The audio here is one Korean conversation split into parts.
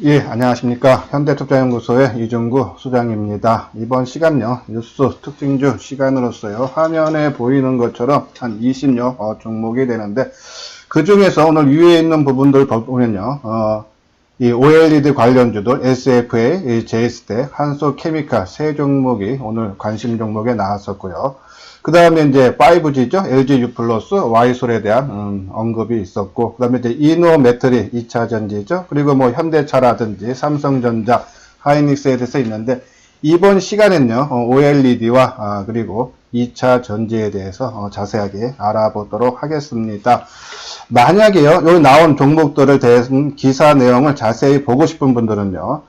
예, 안녕하십니까. 현대투자연구소의 이중구 수장입니다. 이번 시간요, 뉴스 특징주 시간으로서요, 화면에 보이는 것처럼 한 20여 종목이 되는데, 그 중에서 오늘 위에 있는 부분들 보면요, 이 OLED 관련주들, SFA, 제이스텍, 한소케미칼 세 종목이 오늘 관심 종목에 나왔었고요. 그 다음에 이제 5G죠. LG U+, Y솔에 대한 언급이 있었고, 그 다음에 이제 이노매트리 2차 전지죠. 그리고 뭐 현대차라든지 삼성전자, 하이닉스에 대해서 있는데, 이번 시간엔요, OLED와 그리고 2차 전지에 대해서 자세하게 알아보도록 하겠습니다. 만약에요, 여기 나온 종목들을 대한 기사 내용을 자세히 보고 싶은 분들은요,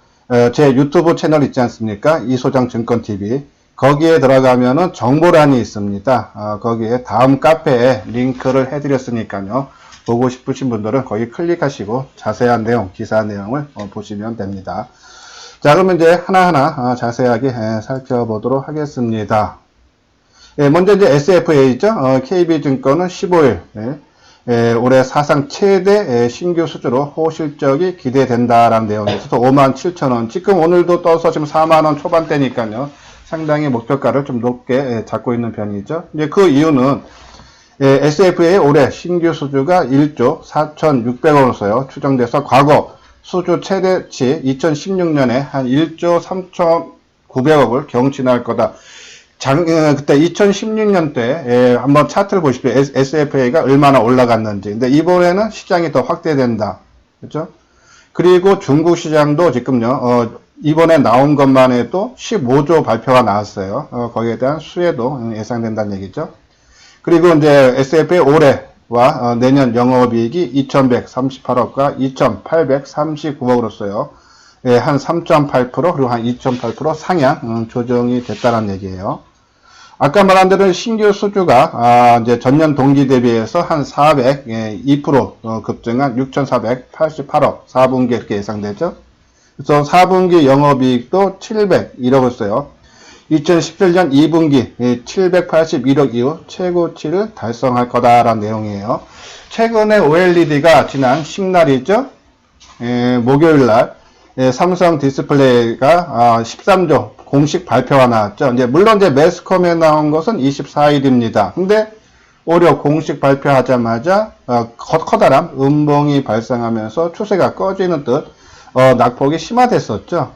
제 유튜브 채널 있지 않습니까? 이소장 증권TV. 거기에 들어가면은 정보란이 있습니다. 거기에 다음 카페에 링크를 해드렸으니까요. 보고 싶으신 분들은 거기 클릭하시고 자세한 내용, 기사 내용을 보시면 됩니다. 자, 그러면 이제 하나하나 자세하게 살펴보도록 하겠습니다. 먼저 이제 SFA죠. KB증권은 15일 올해 사상 최대 신규 수주로 호실적이 기대된다라는 내용이 있어서 57,000원. 지금 오늘도 떠서 지금 4만원 초반대니까요. 상당히 목표가를 좀 높게 잡고 있는 편이죠. 이제 그 이유는 SFA 올해 신규 수주가 1조 4,600억으로서요 추정돼서 과거 수주 최대치 2016년에 한 1조 3,900억을 경신할 거다. 그때 2016년 때 한번 차트를 보십시오. SFA가 얼마나 올라갔는지. 근데 이번에는 시장이 더 확대된다. 그렇죠? 그리고 중국 시장도 지금요. 이번에 나온 것만 해도 15조 발표가 나왔어요. 거기에 대한 수혜도 예상된다는 얘기죠. 그리고 이제 SFA 올해와 내년 영업이익이 2,138억과 2,839억으로서요. 한 3.8% 그리고 한 2.8% 상향 조정이 됐다는 얘기예요. 아까 말한 대로 신규 수주가 이제 전년 동기 대비해서 한 402% 급증한 6,488억 4분기 이렇게 예상되죠. 그래서 4분기 영업이익도 701억을 써요. 2017년 2분기 781억 이후 최고치를 달성할 거다라는 내용이에요. 최근에 OLED가 지난 10날이죠. 목요일날 삼성 디스플레이가 13조 공식 발표가 나왔죠. 이제 물론 이제 매스컴에 나온 것은 24일입니다. 근데 오히려 공식 발표하자마자 커다란 음봉이 발생하면서 추세가 꺼지는 듯 낙폭이 심화됐었죠.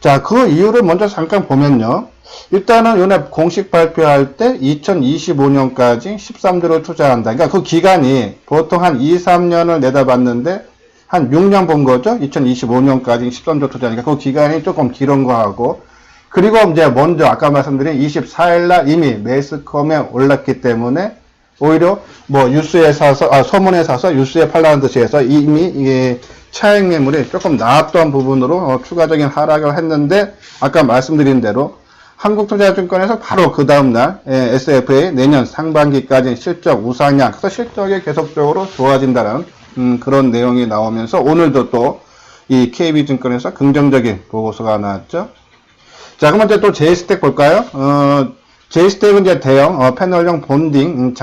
자, 그 이유를 먼저 잠깐 보면요. 일단은 요번에 공식 발표할 때 2025년까지 13조를 투자한다. 그러니까 그 기간이 보통 한 2, 3년을 내다봤는데 한 6년 본 거죠. 2025년까지 13조 투자하니까 그 기간이 조금 길은 거하고, 그리고 이제 먼저 아까 말씀드린 24일날 이미 매스컴에 올랐기 때문에 오히려 뭐 뉴스에 사서 소문에 사서 뉴스에 팔라는 듯이 해서 이미 이게 차익 매물이 조금 나왔던 부분으로 추가적인 하락을 했는데, 아까 말씀드린 대로 한국투자증권에서 바로 그 다음날 SFA 내년 상반기까지 실적 우상향, 그래서 실적이 계속적으로 좋아진다는 그런 내용이 나오면서 오늘도 또 이 KB증권에서 긍정적인 보고서가 나왔죠. 자, 그럼 이제 또 제이스텍 볼까요? 제이스텍은 이제 대형 패널용 본딩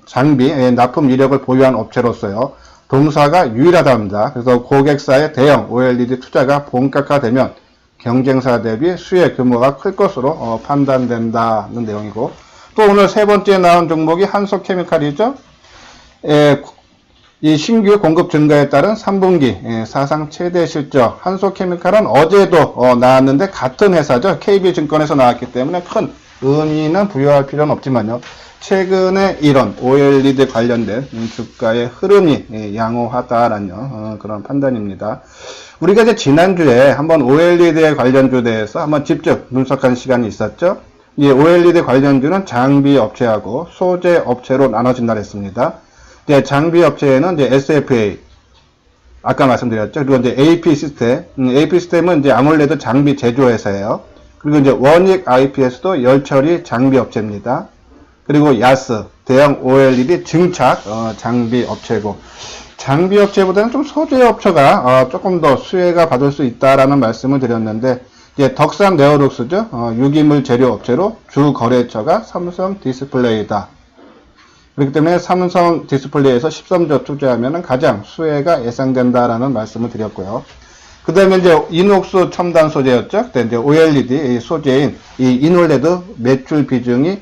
장비 납품 이력을 보유한 업체로서요. 동사가 유일하답니다. 그래서 고객사의 대형 OLED 투자가 본격화되면 경쟁사 대비 수혜 규모가 클 것으로 판단된다는 내용이고, 또 오늘 세 번째 나온 종목이 한소케미칼이죠. 이 신규 공급 증가에 따른 3분기 사상 최대 실적. 한소케미칼은 어제도 나왔는데 같은 회사죠. KB증권에서 나왔기 때문에 큰 의미는 부여할 필요는 없지만요. 최근에 이런 OLED 관련된 주가의 흐름이 양호하다라는 그런 판단입니다. 우리가 이제 지난주에 한번 OLED 관련주에 대해서 한번 직접 분석한 시간이 있었죠. 이 OLED 관련주는 장비 업체하고 소재 업체로 나눠진다 했습니다. 이제 장비 업체에는 이제 SFA, 아까 말씀드렸죠. 그리고 이제 AP 시스템, AP 시스템은 이제 아몰레드 장비 제조회사예요. 그리고 이제 원익 IPS도 열처리 장비 업체입니다. 그리고 야스, 대형 OLED 증착 장비 업체고, 장비 업체보다는 좀 소재 업체가 조금 더 수혜가 받을 수 있다라는 말씀을 드렸는데, 이제 덕산 네오룩스죠. 유기물 재료 업체로 주 거래처가 삼성 디스플레이다. 그렇기 때문에 삼성 디스플레이에서 13조 투자하면 가장 수혜가 예상된다라는 말씀을 드렸고요. 그 다음에 이제 이녹스 첨단 소재였죠. 그때 이제 OLED 소재인 이 이놀레드 매출 비중이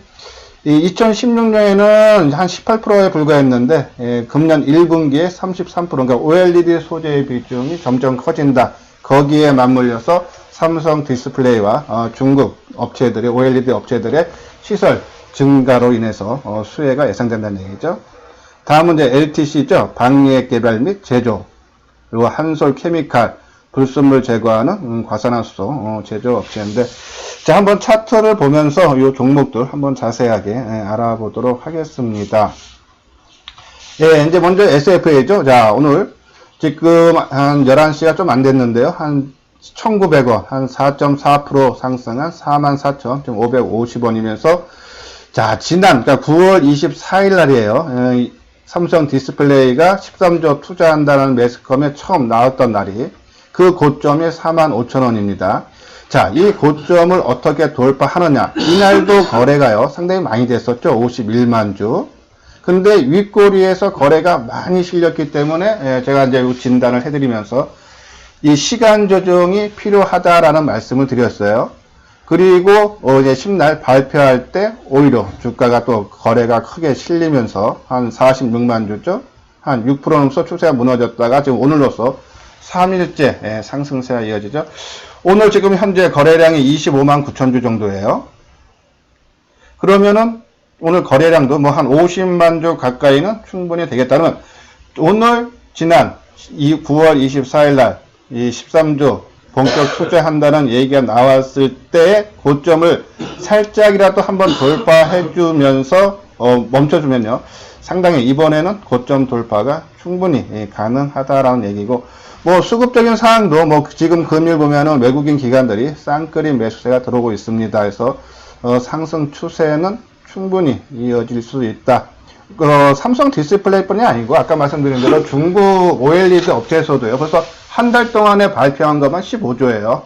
이 2016년에는 한 18%에 불과했는데, 금년 1분기에 33%, 그러니까 OLED 소재의 비중이 점점 커진다. 거기에 맞물려서 삼성 디스플레이와 중국 업체들의, OLED 업체들의 시설 증가로 인해서 수혜가 예상된다는 얘기죠. 다음은 이제 LTC죠. 방리액 개발 및 제조. 그리고 한솔 케미칼, 불순물 제거하는 과산화수소 제조 업체인데, 자, 한번 차트를 보면서 이 종목들 한번 자세하게 알아보도록 하겠습니다. 예, 이제 먼저 SFA죠. 자, 오늘 지금 한 11시가 좀 안 됐는데요. 한 1,900원, 한 4.4% 상승한 44,550원이면서, 자, 지난, 그러니까 9월 24일 날이에요. 삼성 디스플레이가 13조 투자한다는 매스컴에 처음 나왔던 날이, 그 고점이 45,000원입니다. 자, 이 고점을 어떻게 돌파하느냐. 이날도 거래가요, 상당히 많이 됐었죠. 51만 주. 근데 윗꼬리에서 거래가 많이 실렸기 때문에 제가 이제 진단을 해드리면서 이 시간 조정이 필요하다라는 말씀을 드렸어요. 그리고 어제 10날 발표할 때 오히려 주가가 또 거래가 크게 실리면서 한 46만 주죠. 한 6% 넘서 추세가 무너졌다가 지금 오늘로서 3일째 상승세가 이어지죠. 오늘 지금 현재 거래량이 25만 9천 주 정도예요. 그러면은 오늘 거래량도 뭐 한 50만 주 가까이는 충분히 되겠다는, 오늘 지난 9월 24일 날 이 13조 본격 투자한다는 얘기가 나왔을 때 고점을 살짝이라도 한번 돌파해 주면서 멈춰주면요, 상당히 이번에는 고점 돌파가 충분히 가능하다라는 얘기고, 뭐 수급적인 사항도 뭐 지금 금일 보면은 외국인 기관들이 쌍끌이 매수세가 들어오고 있습니다. 해서 상승 추세는 충분히 이어질 수 있다. 삼성 디스플레이뿐이 아니고 아까 말씀드린 대로 중국 OLED 업체에서도요. 그래서 한 달 동안에 발표한 것만 15조예요.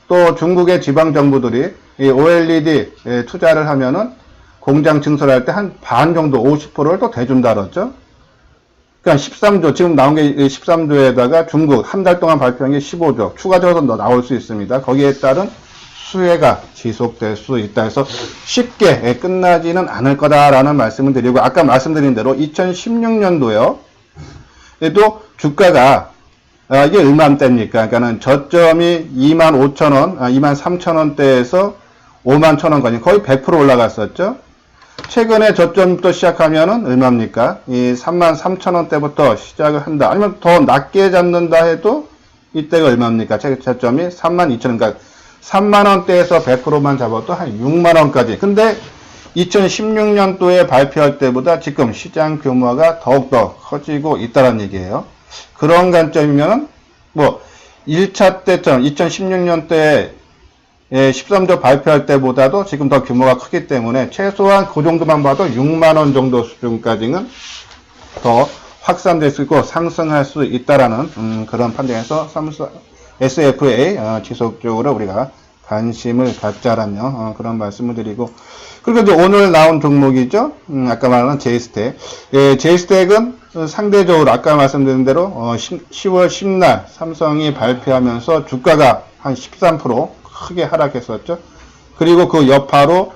또 중국의 지방 정부들이 이 OLED 투자를 하면은 공장 증설할 때 한 반 정도 50%를 또 대준다 그랬죠. 그러니까 13조, 지금 나온 게 13조에다가 중국 한 달 동안 발표한 게 15조, 추가적으로 더 나올 수 있습니다. 거기에 따른 수혜가 지속될 수 있다 해서 쉽게 끝나지는 않을 거다라는 말씀을 드리고, 아까 말씀드린 대로 2016년도요. 에도 주가가 이게 얼마대입니까? 그러니까는 저점이 25,000원, 23,000원대에서 51,000원까지 거의 100% 올라갔었죠. 최근에 저점부터 시작하면은 얼마입니까? 이 33,000원대부터 시작을 한다. 아니면 더 낮게 잡는다 해도 이때가 얼마입니까? 저점이 32,000원. 그러니까 3만원대에서 100%만 잡아도 한 6만원까지. 근데 2016년도에 발표할 때보다 지금 시장 규모가 더욱더 커지고 있다는 얘기예요. 그런 관점이면 뭐 1차 때처럼 2016년도에 13조 발표할 때보다도 지금 더 규모가 크기 때문에 최소한 그 정도만 봐도 6만원 정도 수준까지는 더 확산될 수 있고 상승할 수 있다라는 그런 판단에서 SFA 지속적으로 우리가 관심을 갖자라며 그런 말씀을 드리고, 그리고 이제 오늘 나온 종목이죠. 아까 말한 제이스텍. 제이스텍은 상대적으로 아까 말씀드린 대로 10월 10날 삼성이 발표하면서 주가가 한 13% 크게 하락했었죠. 그리고 그 여파로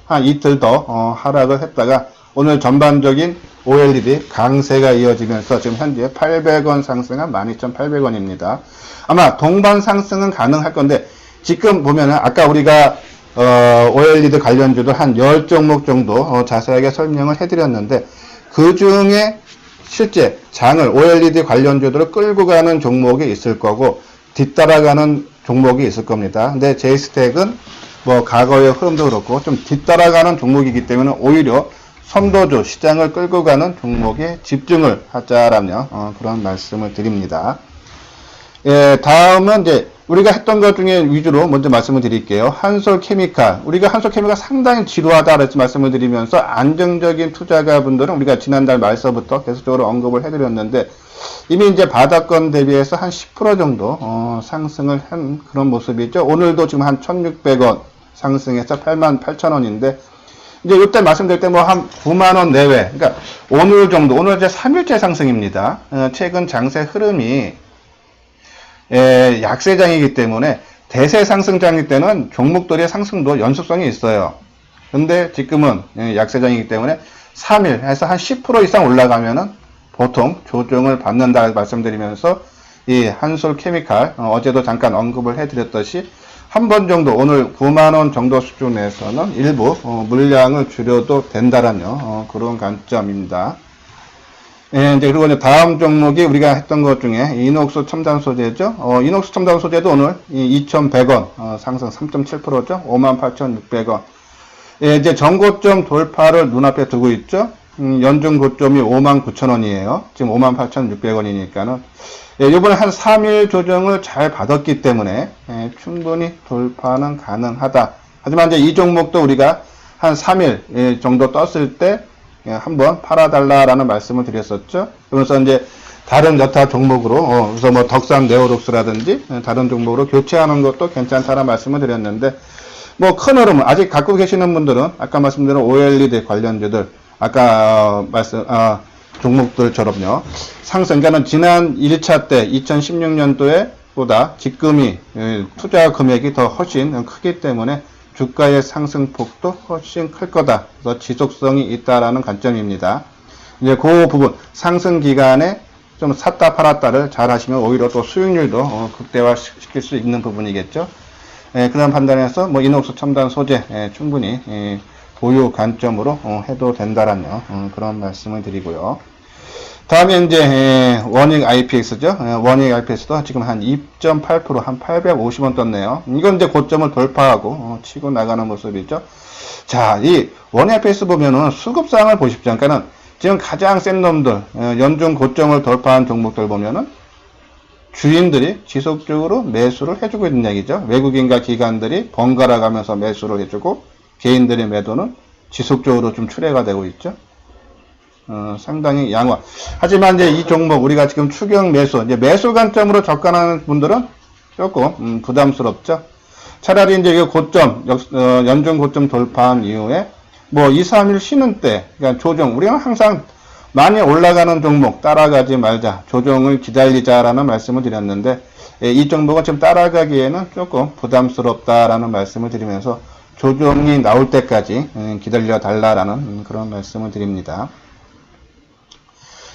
한 이틀 더 하락을 했다가 오늘 전반적인 OLED 강세가 이어지면서 지금 현재 800원 상승한 12,800원입니다. 아마 동반 상승은 가능할 건데, 지금 보면은 아까 우리가 OLED 관련주들 한 10종목 정도 자세하게 설명을 해드렸는데, 그 중에 실제 장을 OLED 관련주들을 끌고 가는 종목이 있을 거고 뒤따라가는 종목이 있을 겁니다. 근데 제이스텍은 뭐 과거의 흐름도 그렇고 좀 뒤따라가는 종목이기 때문에 오히려 선도주 시장을 끌고 가는 종목에 집중을 하자라며 그런 말씀을 드립니다. 예, 다음은 이제 우리가 했던 것 중에 위주로 먼저 말씀을 드릴게요. 한솔 케미칼. 우리가 한솔 케미칼 상당히 지루하다 그래서 말씀을 드리면서 안정적인 투자가분들은 우리가 지난달 말서부터 계속적으로 언급을 해드렸는데, 이미 이제 바닥권 대비해서 한 10% 정도 상승을 한 그런 모습이죠. 오늘도 지금 한 1,600원 상승해서 88,000원인데, 이제 이때 말씀드릴 때 뭐 한 9만원 내외. 그러니까 오늘 정도, 오늘 이제 3일째 상승입니다. 최근 장세 흐름이 약세장이기 때문에 대세 상승장일 때는 종목들의 상승도 연속성이 있어요. 근데 지금은 약세장이기 때문에 3일 해서 한 10% 이상 올라가면은 보통 조정을 받는다 말씀드리면서 이 한솔케미칼 어제도 잠깐 언급을 해드렸듯이 한 번 정도 오늘 9만원 정도 수준에서는 일부 물량을 줄여도 된다라는 그런 관점입니다. 이제 그리고 이제 다음 종목이 우리가 했던 것 중에 이녹스 첨단 소재죠. 이녹스 첨단 소재도 오늘 2,100원 상승 3.7%죠. 58,600원. 이제 전고점 돌파를 눈앞에 두고 있죠. 연중 고점이 59,000원이에요. 지금 58,600원이니까는 이번에 한 3일 조정을 잘 받았기 때문에 충분히 돌파는 가능하다. 하지만 이제 이 종목도 우리가 한 3일 정도 떴을 때 한번 팔아달라라는 말씀을 드렸었죠. 그러면서 이제 다른 여타 종목으로 그래서 뭐 덕산 네오록스라든지 다른 종목으로 교체하는 것도 괜찮다는 말씀을 드렸는데 뭐 큰 흐름은 아직 갖고 계시는 분들은 아까 말씀드린 OLED 관련주들 아까 종목들처럼요 상승 그러니까는 지난 1차 때 2016년도에 보다 지금이 투자 금액이 더 훨씬 크기 때문에 주가의 상승폭도 훨씬 클 거다. 그래서 지속성이 있다라는 관점입니다. 이제 그 부분 상승 기간에 좀 샀다 팔았다를 잘 하시면 오히려 또 수익률도 극대화 시킬 수 있는 부분이겠죠. 그런 판단에서 뭐 이녹스 첨단 소재 충분히 보유 관점으로 해도 된다라는 그런 말씀을 드리고요. 다음에 이제 원익 IPX죠. 원익 IPX도 지금 한 2.8% 한 850원 떴네요. 이건 이제 고점을 돌파하고 치고 나가는 모습이죠. 자, 이 원익 IPX 보면은 수급상을 보십시오. 그러니까는 지금 가장 센 놈들 연중 고점을 돌파한 종목들 보면은 주인들이 지속적으로 매수를 해주고 있는 얘기죠. 외국인과 기관들이 번갈아 가면서 매수를 해주고 개인들의 매도는 지속적으로 좀 출회가 되고 있죠. 상당히 양호. 하지만 이제 이 종목 우리가 지금 추격 매수, 이제 매수 관점으로 접근하는 분들은 조금 부담스럽죠. 차라리 이제 이 고점, 연중 고점 돌파한 이후에 뭐 2, 3일 쉬는 때, 그러니까 조정, 우리가 항상 많이 올라가는 종목 따라가지 말자, 조정을 기다리자라는 말씀을 드렸는데 이 종목은 지금 따라가기에는 조금 부담스럽다라는 말씀을 드리면서 조정이 나올 때까지 기다려 달라라는 그런 말씀을 드립니다.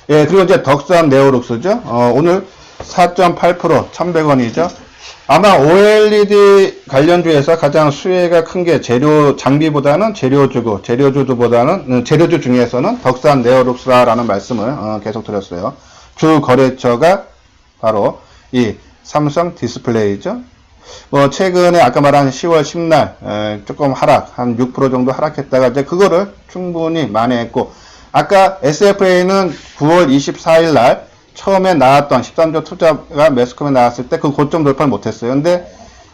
그리고 이제 덕산 네오록스죠. 오늘 4.8% 1,100원이죠. 아마 OLED 관련주에서 가장 수혜가 큰 게 재료 장비보다는 재료주보다는 재료주 중에서는 덕산 네오록스라는 말씀을 계속 드렸어요. 주 거래처가 바로 이 삼성 디스플레이죠. 뭐 최근에 아까 말한 10월 10날 조금 하락 한 6% 정도 하락했다가 이제 그거를 충분히 만회했고 아까 SFA는 9월 24일 날 처음에 나왔던 13조 투자가 매스컴에 나왔을 때 그 고점 돌파를 못했어요. 근데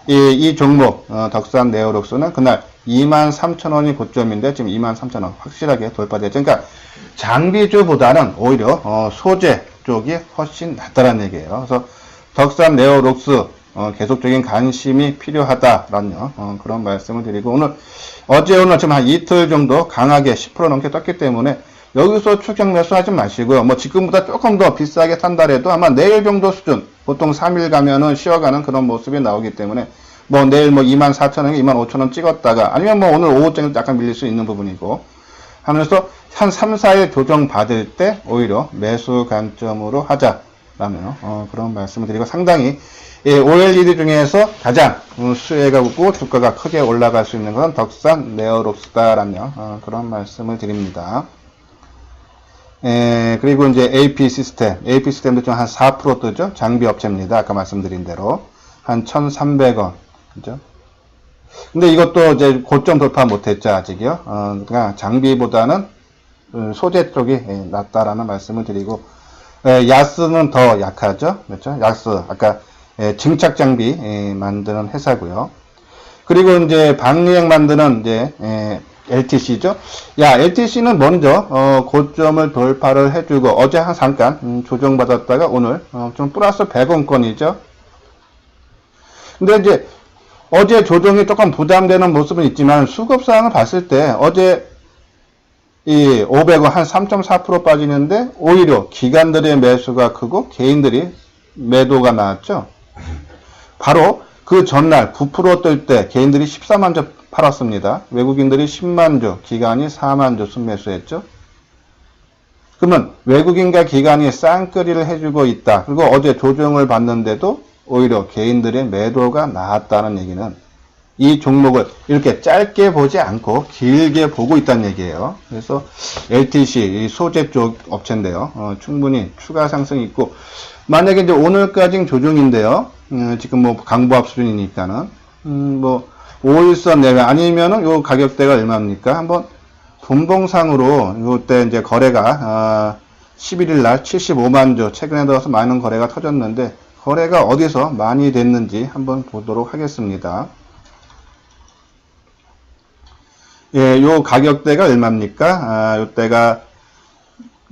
이 종목 덕산 네오록스는 그날 23,000원이 고점인데 지금 23,000원 확실하게 돌파됐죠. 그러니까 장비주보다는 오히려 소재 쪽이 훨씬 낫다는 얘기예요. 그래서 덕산 네오록스 계속적인 관심이 필요하다라는 그런 말씀을 드리고 오늘 지금 한 이틀 정도 강하게 10% 넘게 떴기 때문에 여기서 추격 매수하지 마시고요. 뭐 지금보다 조금 더 비싸게 산다래도 아마 내일 정도 수준, 보통 3일 가면은 쉬어가는 그런 모습이 나오기 때문에 뭐 내일 뭐 24,000원, 25,000원 찍었다가 아니면 뭐 오늘 오후쯤에 약간 밀릴 수 있는 부분이고 하면서 한 3, 4일 조정 받을 때 오히려 매수 관점으로 하자라는 그런 말씀을 드리고 상당히 OLED 중에서 가장 수혜가 있고 주가가 크게 올라갈 수 있는 건 덕산 네오록스다라는 그런 말씀을 드립니다. 그리고 이제 AP 시스템도 좀 한 4% 뜨죠. 장비 업체입니다. 아까 말씀드린 대로 한 1,300원, 그죠? 근데 이것도 이제 고점 돌파 못했죠 아직이요. 그러니까 장비보다는 소재 쪽이 낫다라는 말씀을 드리고 야스는 더 약하죠, 그렇죠? 야스 아까 증착 장비 만드는 회사고요. 그리고 이제 방리액 만드는 이제 LTC죠. LTC는 먼저 고점을 돌파를 해주고 어제 한 잠깐 조정받았다가 오늘 좀 플러스 100원권이죠. 근데 이제 어제 조정이 조금 부담되는 모습은 있지만 수급상을 봤을 때 어제 이 500원 한 3.4% 빠지는데 오히려 기관들의 매수가 크고 개인들이 매도가 나왔죠. 바로 그 전날 9% 뜰 때 개인들이 14만 주 팔았습니다. 외국인들이 10만 주, 기관이 4만 주 순매수했죠. 그러면 외국인과 기관이 쌍끌이를 해주고 있다. 그리고 어제 조정을 받는데도 오히려 개인들의 매도가 나왔다는 얘기는 이 종목을 이렇게 짧게 보지 않고 길게 보고 있다는 얘기예요. 그래서 LTC, 이 소재 쪽 업체인데요. 충분히 추가 상승이 있고, 만약에 이제 오늘까지는 조정인데요. 지금 뭐 강보합 수준이니까는, 뭐, 5일선 내외 아니면은 요 가격대가 얼마입니까? 한번 분봉상으로 요때 이제 거래가, 11일 날 75만 주, 최근에 들어서 많은 거래가 터졌는데, 거래가 어디서 많이 됐는지 한번 보도록 하겠습니다. 예, 요 가격대가 얼마입니까? 요때가,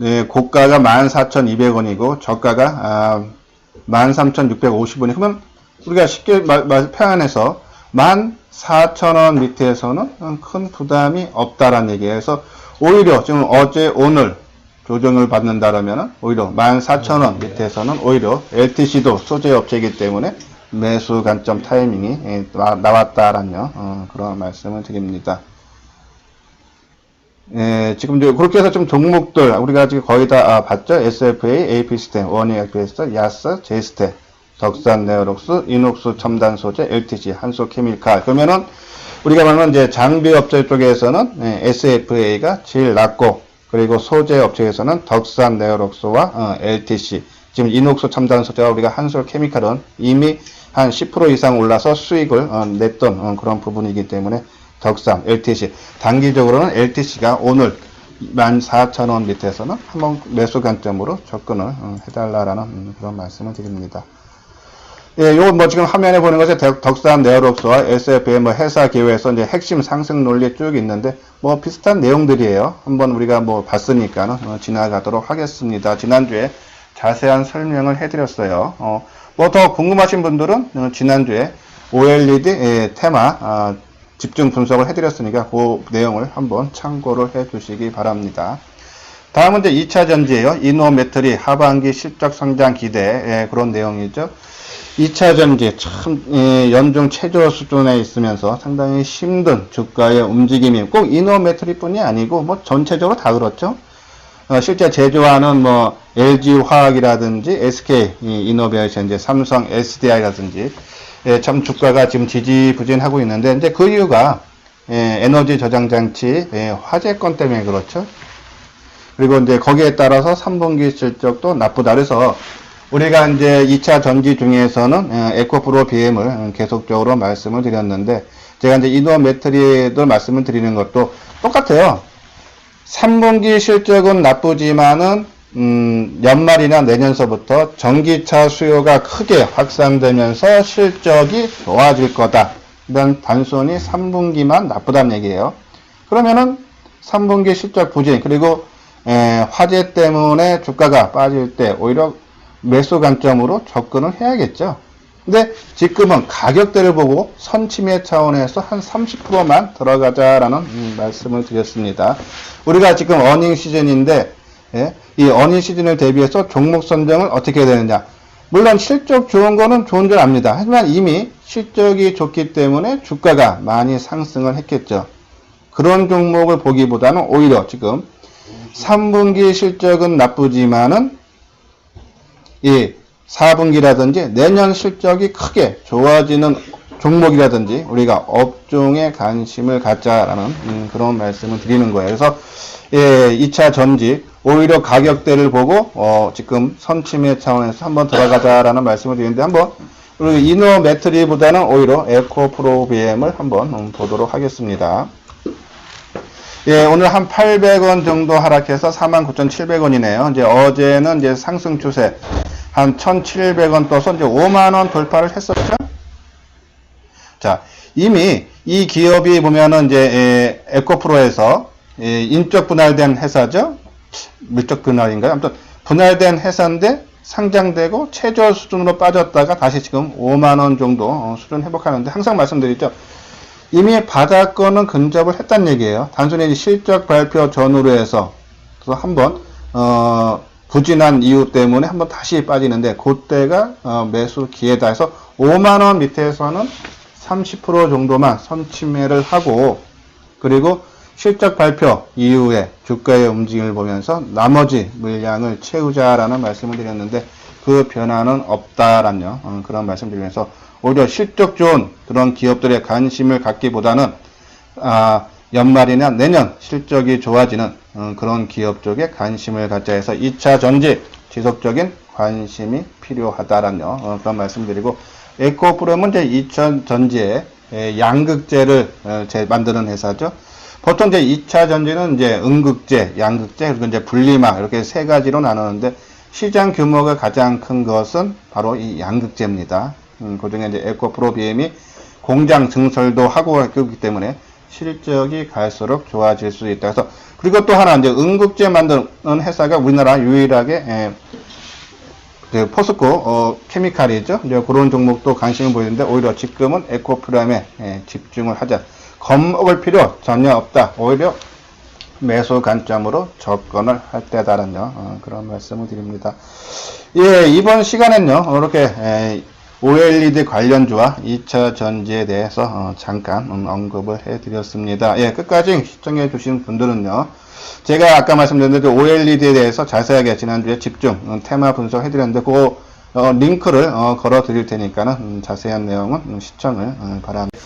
예, 고가가 14,200원이고, 저가가, 13,650원이. 그러면 우리가 쉽게 표현해서 14,000원 밑에서는 큰 부담이 없다라는 얘기예요. 그래서 오히려 지금 어제, 오늘 조정을 받는다라면 오히려 14,000원 밑에서는 오히려 LTC도 소재 업체이기 때문에 매수 관점 타이밍이 나왔다라는 그런 말씀을 드립니다. 예, 지금 이제 그렇게 해서 좀 종목들 우리가 지금 거의 다 봤죠. SFA, AP스테, 원익엑스페스트, 야스, 제스테, 덕산 네오록스, 이녹스 첨단 소재, LTC, 한솔케미칼. 그러면은 우리가 말하는 이제 장비 업체 쪽에서는 SFA가 제일 낮고, 그리고 소재 업체에서는 덕산 네오록스와 LTC. 지금 이녹스 첨단 소재와 우리가 한솔케미칼은 이미 한 10% 이상 올라서 수익을 냈던 그런 부분이기 때문에 덕산, LTC. 단기적으로는 LTC가 오늘 14,000원 밑에서는 한번 매수 관점으로 접근을 해달라는 그런 말씀을 드립니다. 예, 요거 뭐 지금 화면에 보는 것이 덕산 네오록스와 SFA 뭐 회사 기회에서 이제 핵심 상승 논리 쭉 있는데 뭐 비슷한 내용들이에요. 한번 우리가 뭐 봤으니까는 지나가도록 하겠습니다. 지난주에 자세한 설명을 해드렸어요. 뭐 더 궁금하신 분들은 지난주에 OLED 테마 집중 분석을 해드렸으니까 그 내용을 한번 참고를 해주시기 바랍니다. 다음은 이제 2차 전지예요. 이노매트리 하반기 실적 성장 기대 그런 내용이죠. 2차 전지 참 연중 최저 수준에 있으면서 상당히 힘든 주가의 움직임이 꼭 이노매트리뿐이 아니고 뭐 전체적으로 다 그렇죠. 실제 제조하는 뭐 LG 화학이라든지 SK 이노베이션, 이제 삼성 SDI라든지 참 주가가 지금 지지부진하고 있는데 이제 그 이유가 에너지 저장 장치 화재건 때문에 그렇죠. 그리고 이제 거기에 따라서 3분기 실적도 나쁘다. 그래서 우리가 이제 2차 전지 중에서는 에코프로 BM을 계속적으로 말씀을 드렸는데 제가 이제 이노매트리도 말씀을 드리는 것도 똑같아요. 3분기 실적은 나쁘지만은 연말이나 내년서부터 전기차 수요가 크게 확산되면서 실적이 좋아질 거다. 이건 단순히 3분기만 나쁘다는 얘기예요. 그러면은 3분기 실적 부진 그리고 화재 때문에 주가가 빠질 때 오히려 매수 관점으로 접근을 해야겠죠. 근데 지금은 가격대를 보고 선침해 차원에서 한 30%만 들어가자라는 말씀을 드렸습니다. 우리가 지금 어닝 시즌인데 이 어닝 시즌을 대비해서 종목 선정을 어떻게 해야 되느냐. 물론 실적 좋은 거는 좋은 줄 압니다. 하지만 이미 실적이 좋기 때문에 주가가 많이 상승을 했겠죠. 그런 종목을 보기보다는 오히려 지금 3분기 실적은 나쁘지만은 이 4분기라든지 내년 실적이 크게 좋아지는 종목이라든지 우리가 업종에 관심을 갖자라는 그런 말씀을 드리는 거예요. 그래서 2차 전지 오히려 가격대를 보고 지금 선침해 차원에서 한번 들어가자라는 말씀을 드리는데 한번 우리 이노매트리보다는 오히려 에코프로 BM을 한번 보도록 하겠습니다. 예, 오늘 한 800원 정도 하락해서 49,700원이네요. 이제 어제는 이제 상승 추세 한 1,700원 떠서 이제 5만원 돌파를 했었죠. 자, 이미 이 기업이 보면은 이제 에코프로에서 인적 분할된 회사죠. 물적 분할인가요? 아무튼 분할된 회사인데 상장되고 최저 수준으로 빠졌다가 다시 지금 5만원 정도 수준 회복하는데 항상 말씀드리죠. 이미 바닥권은 근접을 했다는 얘기예요. 단순히 실적 발표 전후로 해서 한번 부진한 이유 때문에 한번 다시 빠지는데 그때가 매수 기회다 해서 5만원 밑에서는 30% 정도만 선침해를 하고, 그리고 실적 발표 이후에 주가의 움직임을 보면서 나머지 물량을 채우자라는 말씀을 드렸는데 그 변화는 없다라는 그런 말씀 드리면서 오히려 실적 좋은 그런 기업들의 관심을 갖기보다는 연말이나 내년 실적이 좋아지는 그런 기업 쪽에 관심을 갖자 해서 2차 전지 지속적인 관심이 필요하다라는 그런 말씀드리고, 에코프롬은 이제 2차 전지의 양극재를 만드는 회사죠. 보통 이제 2차 전지는 이제 음극재, 양극재, 그리고 이제 분리막 이렇게 세 가지로 나누는데 시장 규모가 가장 큰 것은 바로 이 양극재입니다. 그중에 이제 에코프로비엠이 공장 증설도 하고 있기 때문에 실적이 갈수록 좋아질 수 있다. 그래서 그리고 또 하나 이제 음극재 만드는 회사가 우리나라 유일하게 포스코 케미칼이죠. 이제 그런 종목도 관심을 보이는데 오히려 지금은 에코프롬에 집중을 하자. 겁먹을 필요 전혀 없다. 오히려 매수 관점으로 접근을 할 때다라는 그런 말씀을 드립니다. 예, 이번 시간엔요 이렇게 OLED 관련주와 2차 전지에 대해서 잠깐 언급을 해드렸습니다. 예, 끝까지 시청해 주신 분들은요, 제가 아까 말씀드렸는데 OLED에 대해서 자세하게 지난주에 집중 테마 분석 해드렸는데 그 링크를 걸어 드릴 테니까는 자세한 내용은 시청을 바랍니다.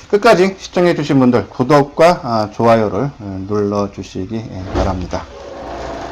끝까지 시청해 주신 분들 구독과 좋아요를 눌러 주시기 바랍니다.